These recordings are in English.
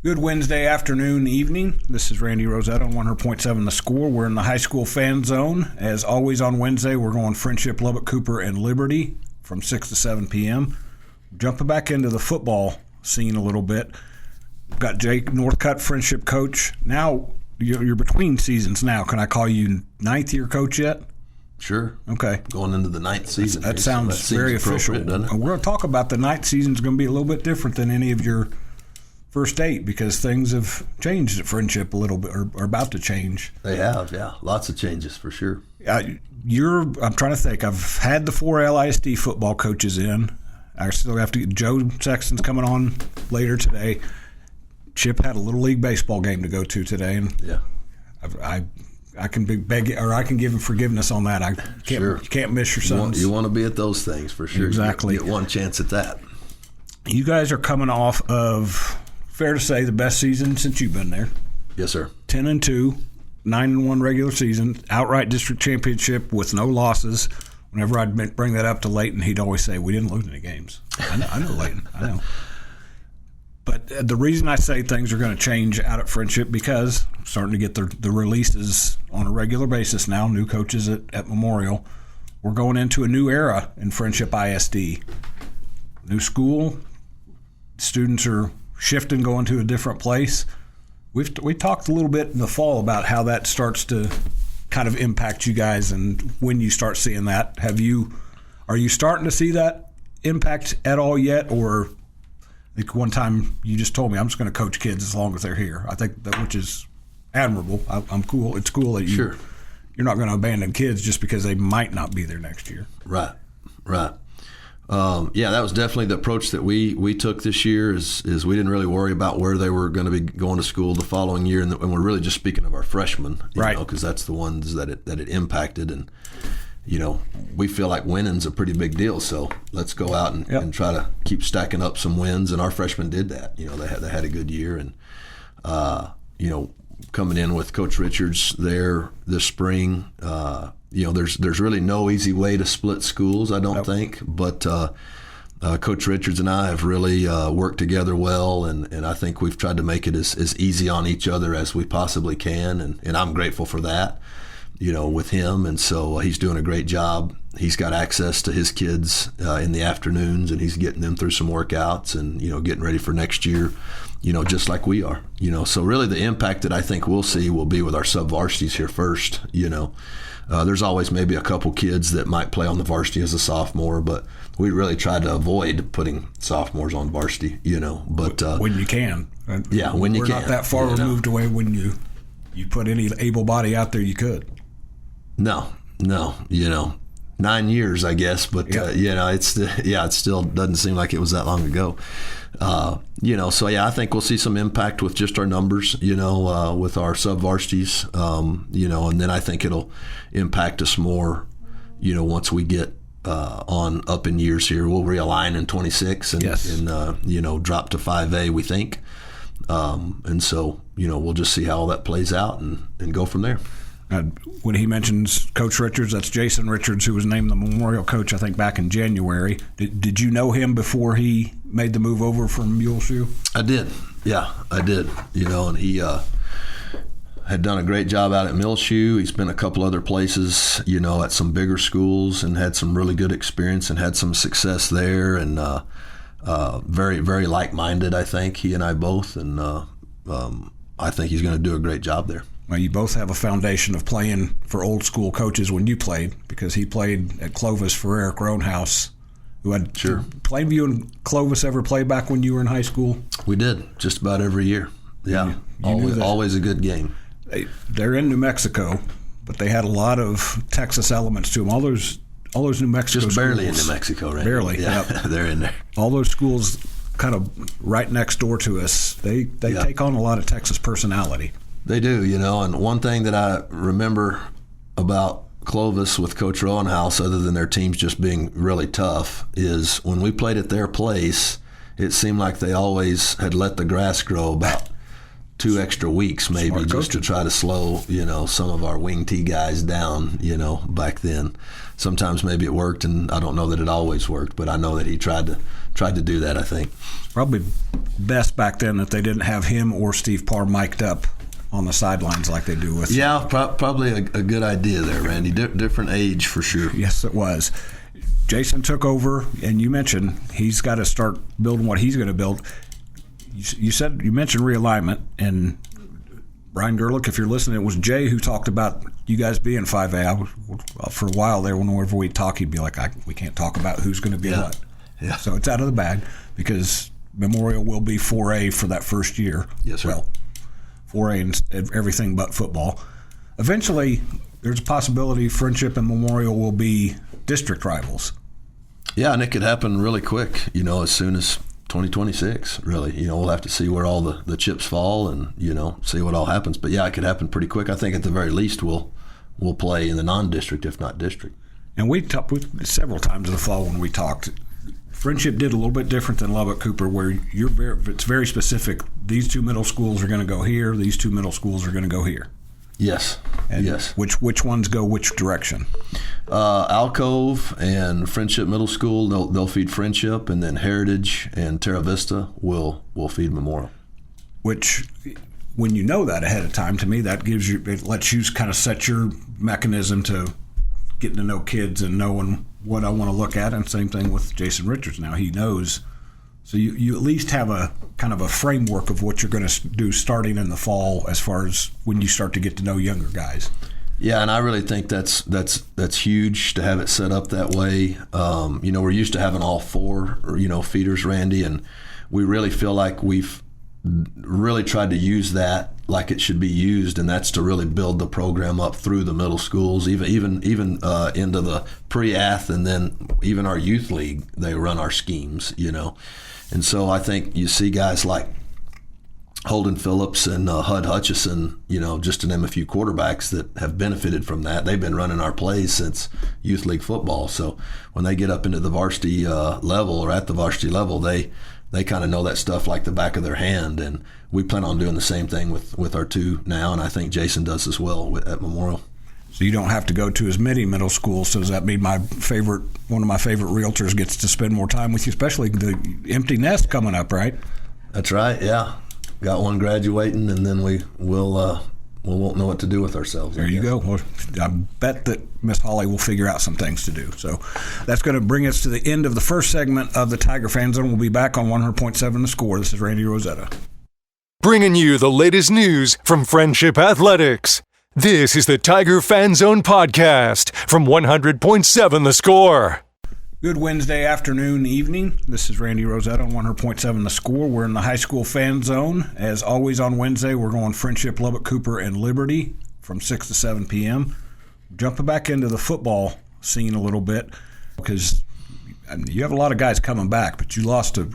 Good Wednesday afternoon, evening. This is Randy Rosetta on 100.7 The Score. We're in the high school fan zone. As always on Wednesday, we're going Frenship, Lubbock, Cooper, and Liberty from 6 to 7 p.m. Jumping back into the football scene a little bit. We've got Jake Northcutt, Frenship coach. Now, you're between seasons now. Can I call you ninth-year coach yet? Sure. Okay. Going into the ninth season. That sounds very official. Doesn't it? We're going to talk about the ninth season is going to be a little bit different than any of your first 8 because things have changed at Frenship a little bit, or are about to change. They have, yeah. Lots of changes for sure. I'm trying to think. I've had the 4 LISD football coaches in. I still have to get Joe Sexton's coming on later today. Chip had a Little League baseball game to go to today, and yeah, I can I can give him forgiveness on that. You can't miss your sons. You want to be at those things for sure. Exactly. You get one chance at that. You guys are coming off of, fair to say, the best season since you've been there. Yes, sir. 10-2, 9-1 regular season, outright district championship with no losses. Whenever I'd bring that up to Leighton, he'd always say, "We didn't lose any games." I know, Leighton. I know. But the reason I say things are going to change out at Frenship because I'm starting to get the releases on a regular basis now, new coaches at Memorial. We're going into a new era in Frenship ISD. New school, students are shifting, going to a different place. We talked a little bit in the fall about how that starts to kind of impact you guys and when you start seeing that. Are you starting to see that impact at all yet, or like one time you just told me I'm just going to coach kids as long as they're here. I think that, which is admirable. I'm cool. It's cool that you're not going to abandon kids just because they might not be there next year. Right. Yeah, that was definitely the approach that we took this year. Is we didn't really worry about where they were going to be going to school the following year, and we're really just speaking of our freshmen, right? Because that's the ones that it impacted, and we feel like winning's a pretty big deal. So let's go out and try to keep stacking up some wins. And our freshmen did that. They had a good year, and coming in with Coach Richards there this spring. There's really no easy way to split schools, I don't think. But Coach Richards and I have really worked together well, and I think we've tried to make it as easy on each other as we possibly can, and I'm grateful for that. With him, and so he's doing a great job. He's got access to his kids in the afternoons, and he's getting them through some workouts and, getting ready for next year, just like we are. So really the impact that I think we'll see will be with our sub-varsities here first. There's always maybe a couple kids that might play on the varsity as a sophomore, but we really try to avoid putting sophomores on varsity, But when you can. Yeah, when you can. We're not that far removed away when you put any able body out there you could. No, 9 years, I guess, but it still doesn't seem like it was that long ago. So I think we'll see some impact with just our numbers, with our sub-varsities, and then I think it'll impact us more, once we get on up in years here. We'll realign in 26 and drop to 5A, we think. And so, we'll just see how all that plays out and go from there. When he mentions Coach Richards, that's Jason Richards, who was named the Memorial coach, I think, back in January. Did you know him before he made the move over from Muleshoe? I did. Yeah, I did. And he had done a great job out at Muleshoe. He's been a couple other places, at some bigger schools, and had some really good experience and had some success there. And very, very like-minded, I think, he and I both. And I think he's going to do a great job there. Well, you both have a foundation of playing for old school coaches when you played, because he played at Clovis for Eric Roanhouse, who had Plainview and Clovis ever play back when you were in high school? We did, just about every year. Yeah, always a good game. They're in New Mexico, but they had a lot of Texas elements to them. All those New Mexico just barely schools, in New Mexico, right? Barely, yeah. They're in there. All those schools kind of right next door to us. They take on a lot of Texas personality. They do, and one thing that I remember about Clovis with Coach Roanhouse, other than their teams just being really tough, is when we played at their place, it seemed like they always had let the grass grow about 2 extra weeks maybe Smart just coaching. to try to slow, some of our wing T guys down, back then. Sometimes maybe it worked, and I don't know that it always worked, but I know that he tried to do that, I think. Probably best back then that they didn't have him or Steve Parr mic'd up on the sidelines like they do with. Yeah, probably a good idea there, Randy. Different age for sure. Yes, it was. Jason took over, and you mentioned he's got to start building what he's going to build. You mentioned realignment, and Brian Gerlich, if you're listening, it was Jay who talked about you guys being 5A. For a while there, whenever we talk, he'd be like, we can't talk about who's going to be what. Yeah. So it's out of the bag because Memorial will be 4A for that first year. Yes, sir. Well, 4A and everything but football. Eventually, there's a possibility Frenship and Memorial will be district rivals. Yeah, and it could happen really quick, as soon as 2026, really. We'll have to see where all the chips fall and, see what all happens. But, yeah, it could happen pretty quick. I think at the very least we'll play in the non-district, if not district. And we several times in the fall when we talked, Frenship did a little bit different than Lubbock Cooper, where it's very specific. These 2 middle schools are going to go here. These 2 middle schools are going to go here. Yes. And yes. Which ones go which direction? Alcove and Frenship Middle School, they'll feed Frenship, and then Heritage and Terra Vista will feed Memorial. Which, when you know that ahead of time, to me it lets you kind of set your mechanism to getting to know kids and knowing what I want to look at. And same thing with Jason Richards now. He knows. So you at least have a kind of a framework of what you're going to do starting in the fall as far as when you start to get to know younger guys. Yeah, and I really think that's huge to have it set up that way. We're used to having all 4, feeders, Randy, and we really feel like we've really tried to use that like it should be used, and that's to really build the program up through the middle schools, even into the pre-ath, and then even our youth league. They run our schemes, and so I think you see guys like Holden Phillips and Hud Hutchison, just to name a few quarterbacks that have benefited from that. They've been running our plays since youth league football. So when they get up into the varsity level or at the varsity level, they kind of know that stuff like the back of their hand. And we plan on doing the same thing with our 2 now, and I think Jason does as well at Memorial. So you don't have to go to as many middle schools. So does that mean one of my favorite realtors gets to spend more time with you, especially the empty nest coming up, right? That's right, yeah. Got one graduating, and then we won't know what to do with ourselves. There you go. Well, I bet that Miss Holly will figure out some things to do. So that's going to bring us to the end of the first segment of the Tiger Fan Zone. We'll be back on 100.7 The Score. This is Randy Rosetta. Bringing you the latest news from Frenship Athletics. This is the Tiger Fan Zone podcast from 100.7 The Score. Good Wednesday afternoon, evening. This is Randy Rosetta on 100.7 The Score. We're in the high school fan zone. As always on Wednesday, we're going Frenship, Lubbock, Cooper, and Liberty from 6 to 7 p.m. Jumping back into the football scene a little bit because you have a lot of guys coming back, but you lost a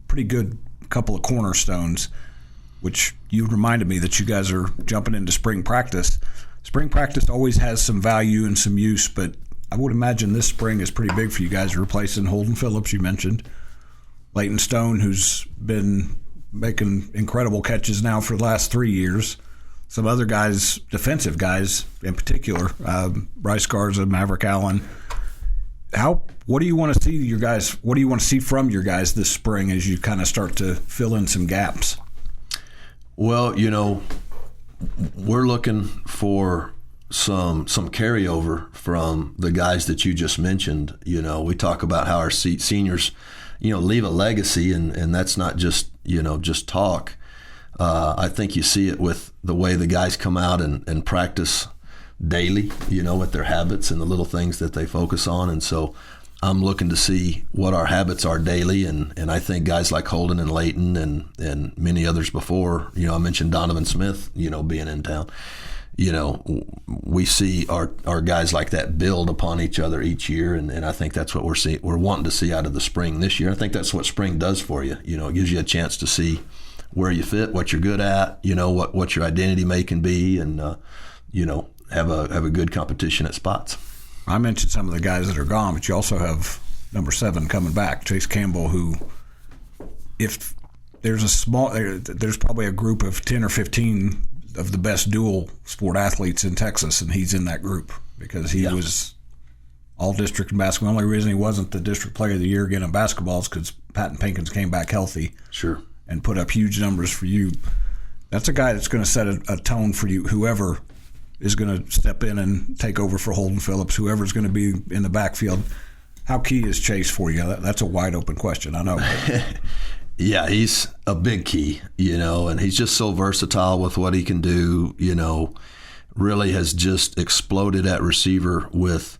pretty good couple of cornerstones, which you reminded me that you guys are jumping into spring practice. Spring practice always has some value and some use, but I would imagine this spring is pretty big for you guys, replacing Holden Phillips, you mentioned. Leighton Stone, who's been making incredible catches now for the last 3 years. Some other guys, defensive guys in particular, Bryce Garza, Maverick Allen. What do you want to see your guys? What do you want to see from your guys this spring as you kind of start to fill in some gaps? Well, we're looking for some carryover from the guys that you just mentioned. We talk about how our seniors, leave a legacy, and that's not just talk. I think you see it with the way the guys come out and practice daily, with their habits and the little things that they focus on. And so I'm looking to see what our habits are daily, and I think guys like Holden and Leighton and many others before, I mentioned Donovan Smith, being in town. We see our guys like that build upon each other each year, and I think that's what we're wanting to see out of the spring this year. I think that's what spring does for you. It gives you a chance to see where you fit, what you're good at, what your identity may can be, and have a good competition at spots. I mentioned some of the guys that are gone, but you also have number 7 coming back, Chase Campbell, who, if there's probably a group of 10 or 15 of the best dual sport athletes in Texas, and he's in that group because he was all district in basketball. The only reason he wasn't the district player of the year again in basketball is because Patton Pinkins came back healthy. Sure. And put up huge numbers for you. That's a guy that's going to set a tone for you, whoever is going to step in and take over for Holden Phillips, whoever's going to be in the backfield. How key is Chase for you? That's a wide open question, I know. Yeah, he's a big key, and he's just so versatile with what he can do, really has just exploded at receiver with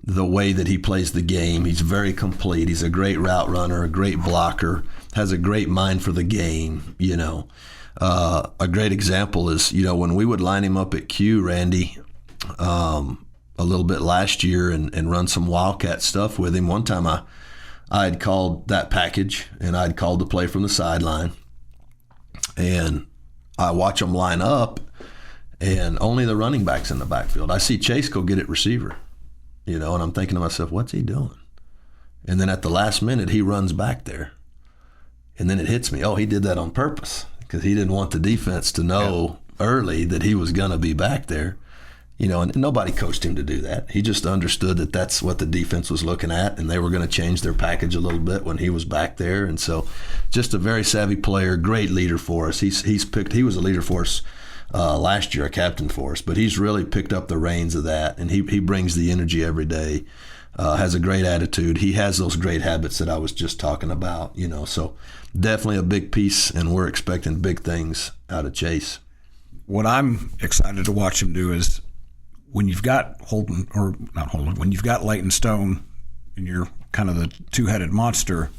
the way that he plays the game. He's very complete. He's a great route runner, a great blocker, has a great mind for the game, A great example is, when we would line him up at Q, Randy, a little bit last year and run some Wildcat stuff with him. One time I had called that package, and I'd called the play from the sideline, and I watch him line up, and only the running back's in the backfield. I see Chase go get it receiver, and I'm thinking to myself, what's he doing? And then at the last minute, he runs back there, and then it hits me, he did that on purpose because he didn't want the defense to know early that he was going to be back there. And nobody coached him to do that. He just understood that that's what the defense was looking at, and they were going to change their package a little bit when he was back there. And so just a very savvy player, great leader for us. He was a leader for us last year, a captain for us, but he's really picked up the reins of that, and he brings the energy every day, has a great attitude. He has those great habits that I was just talking about, so definitely a big piece, and we're expecting big things out of Chase. What I'm excited to watch him do is, when you've got when you've got Leighton Stone and you're kind of the two-headed monster,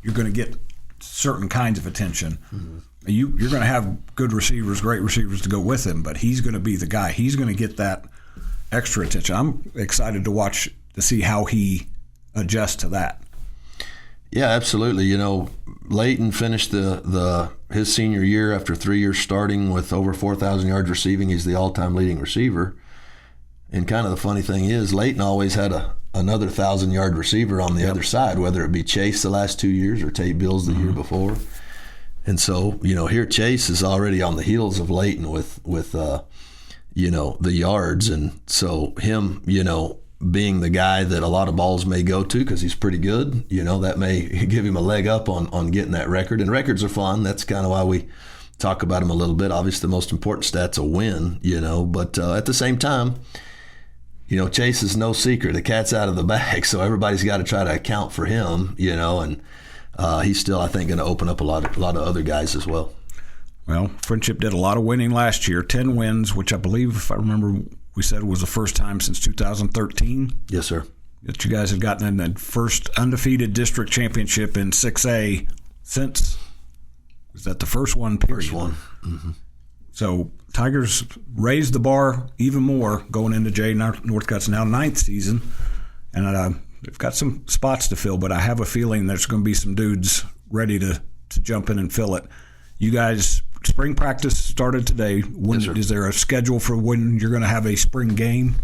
you're going to get certain kinds of attention. Mm-hmm. You're going to have good receivers, great receivers to go with him, but he's going to be the guy. He's going to get that extra attention. I'm excited to see how he adjusts to that. Yeah, absolutely. Leighton finished his senior year after 3 years starting with over 4,000 yards receiving. He's the all-time leading receiver. And kind of the funny thing is, Leighton always had another 1,000-yard receiver on the other side, whether it be Chase the last 2 years or Tate Bills the year before. And so, here Chase is already on the heels of Leighton with the yards. And so him, being the guy that a lot of balls may go to because he's pretty good, that may give him a leg up on getting that record. And records are fun. That's kind of why we talk about them a little bit. Obviously, the most important stat's a win, but at the same time, Chase is no secret. The cat's out of the bag, so everybody's got to try to account for him, and he's still, I think, going to open up a lot of other guys as well. Well, Frenship did a lot of winning last year, 10 wins, which I believe, if I remember, we said was the first time since 2013. Yes, sir. That you guys have gotten in the first undefeated district championship in 6A since, was that the first one, period? First one. Mm-hmm. So Tigers raised the bar even more going into Jay Northcutt's now 9th season, and they've got some spots to fill, but I have a feeling there's going to be some dudes ready to jump in and fill it. You guys, spring practice started today. Is there a schedule for when you're going to have a spring game?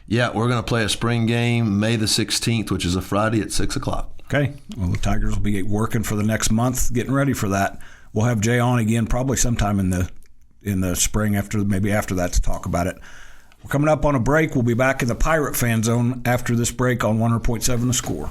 Yeah, we're going to play a spring game May the 16th, which is a Friday at 6 o'clock. Okay. Well, the Tigers will be working for the next month, getting ready for that. We'll have Jay on again probably sometime in the spring, after that, to talk about it. We're coming up on a break. We'll be back in the Pirate Fan Zone after this break on 100.7 The Score.